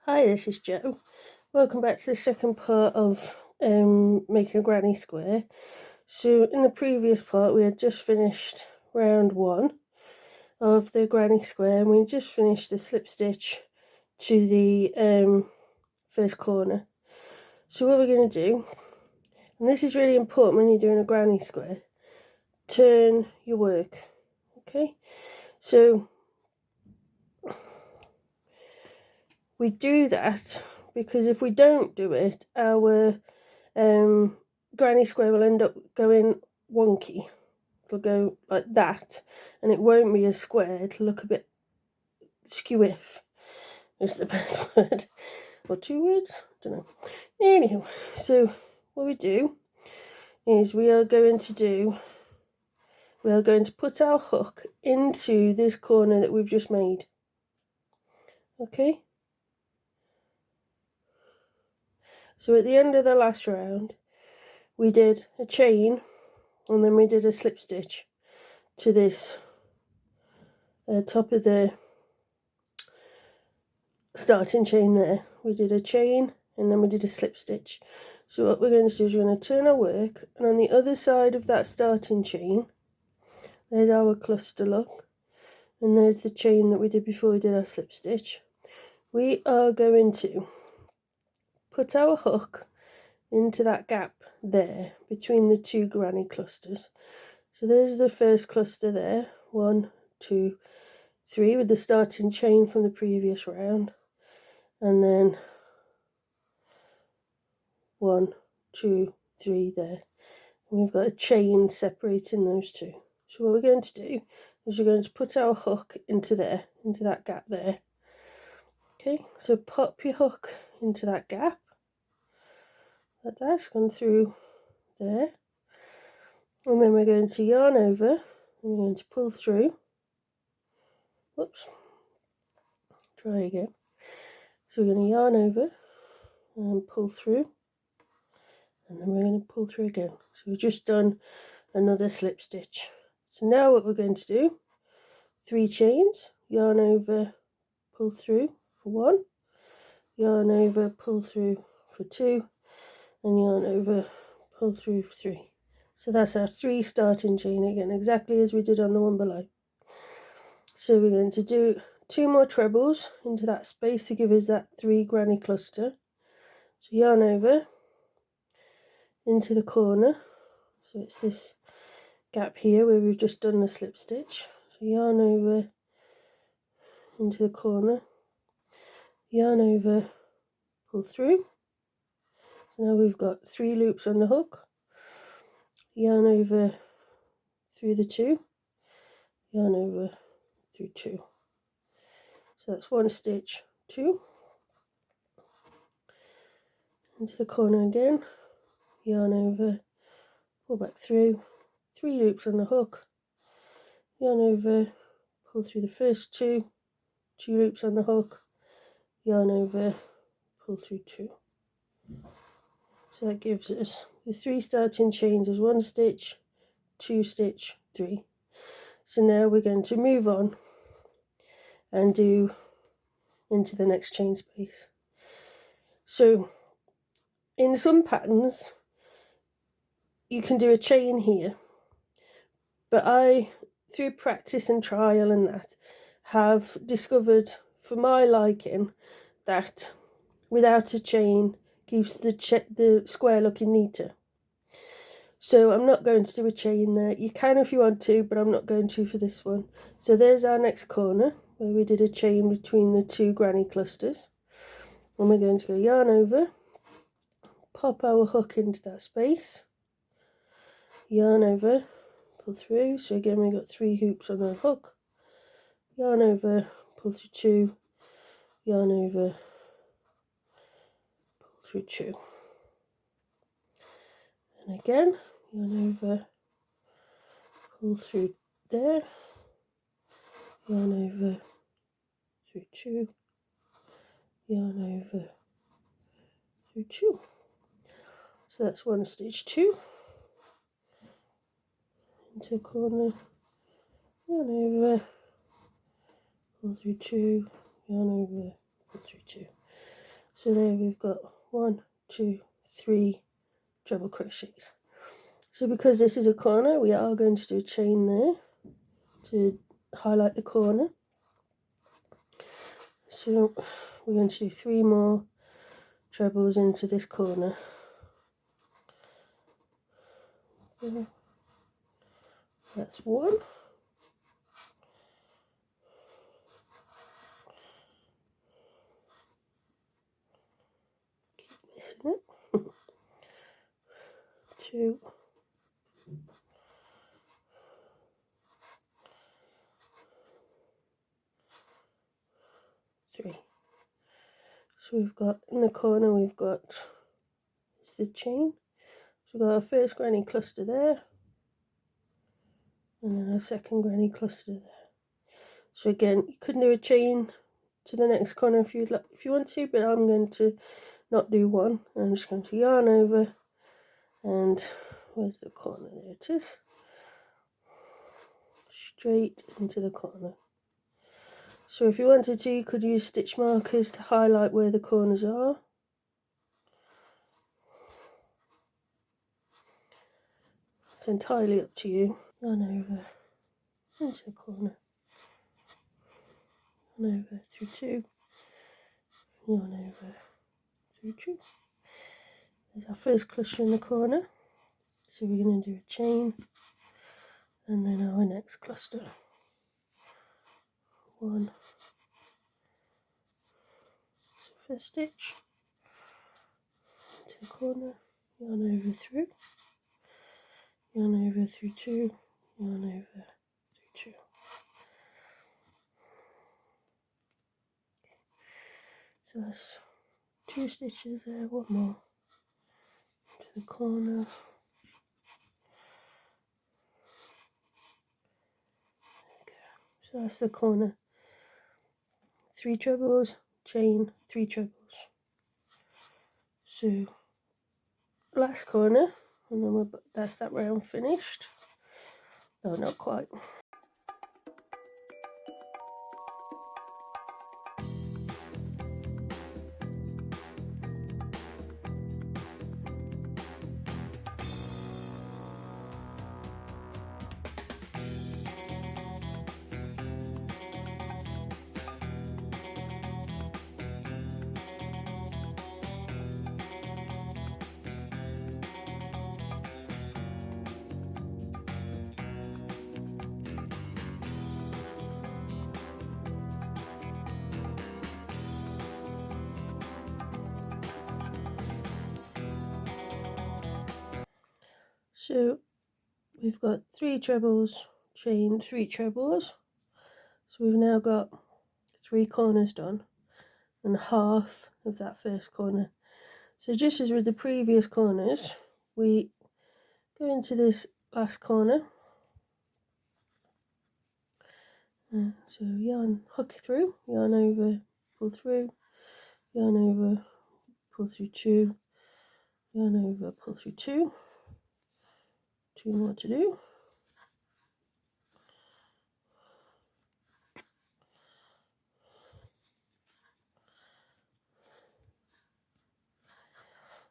Hi, this is Jo. Welcome back to the second part of making a granny square. So in the previous part we had just finished round 1 of the granny square, and we just finished the slip stitch to the first corner. So what we're going to do, and this is really important when you're doing a granny square, turn your work. Okay, so we do that because if we don't do it, our granny square will end up going wonky. It'll go like that, and it won't be a square. It'll look a bit skewiff, is the best word. Or 2 words? I don't know. Anyhow, so what we do is we are going to put our hook into this corner that we've just made. Okay? So at the end of the last round, we did a chain, and then we did a slip stitch to this top of the starting chain there. We did a chain and then we did a slip stitch. So what we're going to do is we're going to turn our work, and on the other side of that starting chain, there's our cluster look, and there's the chain that we did before we did our slip stitch. We are going to put our hook into that gap there between the 2 granny clusters. So there's the first cluster there, 1, 2, 3, with the starting chain from the previous round, and then 1, 2, 3 there. And we've got a chain separating those 2. So what we're going to do is we're going to put our hook into there, into that gap there. Okay, so pop your hook into that gap, like that, gone through there. And then we're going to yarn over, and we're going to pull through. Whoops, try again. So we're going to yarn over and pull through, and then we're going to pull through again. So we've just done another slip stitch. So now what we're going to do, 3 chains, yarn over, pull through for 1, yarn over, pull through for 2, and yarn over, pull through for 3. So that's our 3 starting chain again, exactly as we did on the one below. So we're going to do 2 more trebles into that space to give us that 3 granny cluster. So yarn over into the corner, so it's this gap here where we've just done the slip stitch. So yarn over into the corner, yarn over, pull through. So now we've got 3 loops on the hook, yarn over through the 2, yarn over through 2. So that's 1 stitch, 2, into the corner again, yarn over, pull back through, 3 loops on the hook, yarn over, pull through the first 2, 2 loops on the hook, yarn over, pull through 2. So that gives us the 3 starting chains as 1 stitch, 2 stitch, 3. So now we're going to move on and do into the next chain space. So in some patterns you can do a chain here, but I, through practice and trial and that, have discovered for my liking that without a chain keeps the square looking neater. So I'm not going to do a chain there. You can if you want to, but I'm not going to for this one. So there's our next corner where we did a chain between the 2 granny clusters, and we're going to go yarn over, pop our hook into that space, yarn over, pull through. So again we've got 3 hoops on our hook, yarn over, pull through 2, yarn over, pull through 2, and again yarn over, pull through there, yarn over through 2, yarn over through 2. So that's 1 stitch, 2, into a corner, yarn over, pull through 2, yarn over, pull through 2. So there we've got 1, 2, 3 treble crochets. So because this is a corner, we are going to do a chain there to highlight the corner. So we're going to do 3 more trebles into this corner. That's 1. Keep missing it. 2. 3. So we've got in the corner, we've got it's the chain. So we've got our first granny cluster there, and then our second granny cluster there. So again, you could do a chain to the next corner if you want to, but I'm going to not do one. I'm just going to yarn over, and where's the corner? There it is. Straight into the corner. So if you wanted to, you could use stitch markers to highlight where the corners are. It's entirely up to you. Yarn over into the corner. Yarn over through 2. Yarn over through 2. There's our first cluster in the corner. So we're going to do a chain, and then our next cluster. 1. So first stitch into the corner, yarn over through, yarn over through 2, yarn over through 2. So that's 2 stitches there, 1 more into the corner. So that's the corner. 3 trebles, chain, 3 trebles. So last corner, and then that's that round finished. Oh, not quite. So we've got 3 trebles, chain, 3 trebles. So we've now got 3 corners done and half of that first corner. So just as with the previous corners, we go into this last corner. So yarn, hook through, yarn over, pull through, yarn over, pull through 2, yarn over, pull through 2. 2 more to do.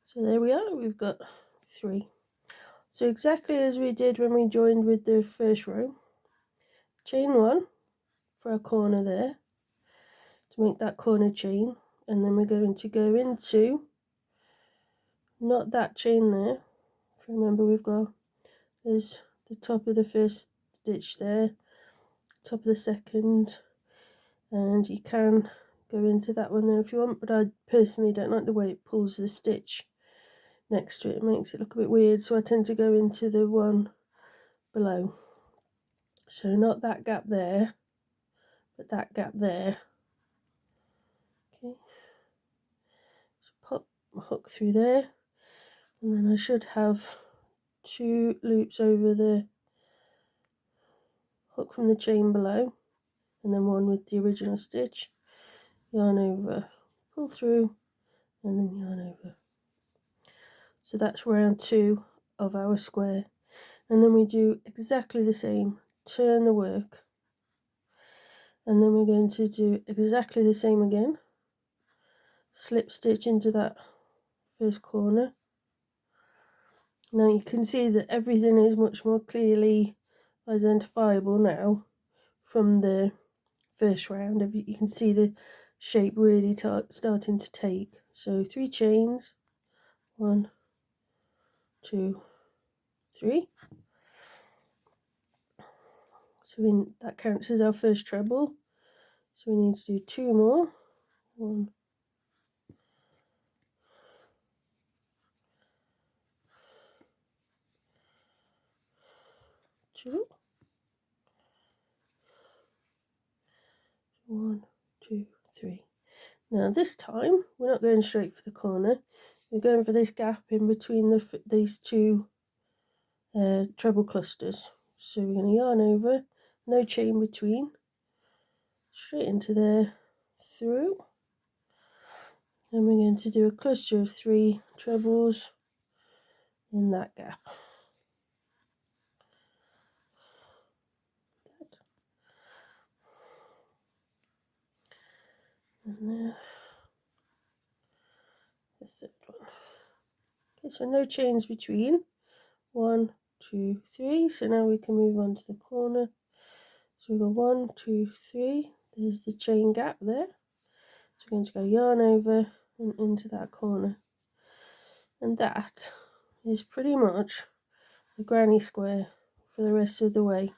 So there we are, we've got 3. So exactly as we did when we joined with the first row, chain 1 for a corner there to make that corner chain, and then we're going to go into not that chain there. If you remember, we've got there's the top of the first stitch there, top of the second, and you can go into that one there if you want, but I personally don't like the way it pulls the stitch next to it. It makes it look a bit weird, so I tend to go into the one below. So not that gap there, but that gap there. Okay, so pop my hook through there, and then I should have 2 loops over the hook from the chain below, and then one with the original stitch. Yarn over, pull through, and then yarn over. So that's round 2 of our square, and then we do exactly the same. Turn the work, and then we're going to do exactly the same again. slip stitch into that first corner. Now you can see that everything is much more clearly identifiable now from the first round. You can see the shape really starting to take. So 3 chains, 1, 2, 3. So that counts as our first treble. So we need to do 2 more. 1, 2. 1, 2, 3. Now this time we're not going straight for the corner. We're going for this gap in between these two treble clusters. So we're going to yarn over, no chain between, straight into there, through, and we're going to do a cluster of 3 trebles in that gap. And there, the third one. Okay, so no chains between. 1, 2, 3. So now we can move on to the corner. So we've got 1, 2, 3. There's the chain gap there. So we're going to go yarn over and into that corner. And that is pretty much the granny square for the rest of the way.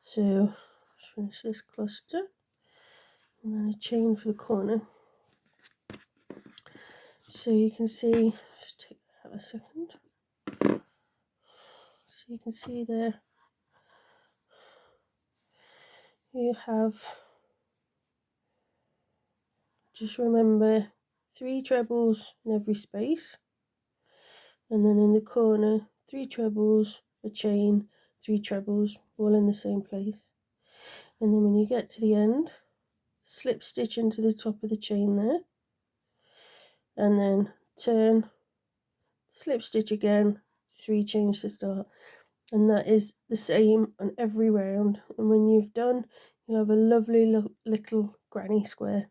So let's finish this cluster and then a chain for the corner. So you can see, just take that out a second. So you can see there you have, just remember, 3 trebles in every space, and then in the corner 3 trebles, a chain, 3 trebles, all in the same place. And then when you get to the end, slip stitch into the top of the chain there, and then turn, slip stitch again, 3 chains to start, and that is the same on every round. And when you've done, you'll have a lovely little granny square.